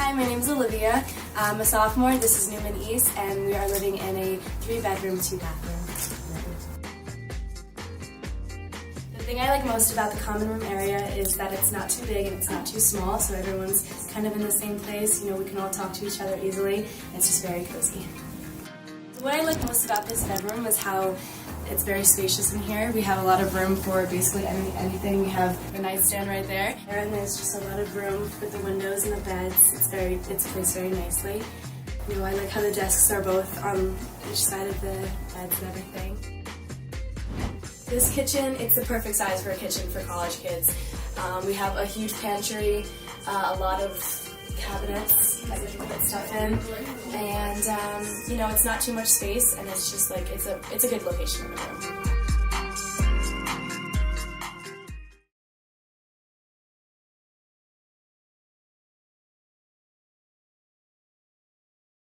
Hi, my name is Olivia. I'm a sophomore. This is Newman East, and we are living in a 3-bedroom, 2-bathroom. The thing I like most about the common room area is that it's not too big and it's not too small, so everyone's kind of in the same place. You know, we can all talk to each other easily. It's just very cozy. What I like most about this bedroom is how it's very spacious in here. We have a lot of room for basically anything. We have a nightstand right there, and there's just a lot of room with the windows and the beds. It's placed very nicely. You know, I like how the desks are both on each side of the beds and everything. This kitchen, it's the perfect size for a kitchen for college kids. We have a huge pantry, a lot of cabinets that we can put stuff in, and you know, it's not too much space, and it's just like it's a good location in the room.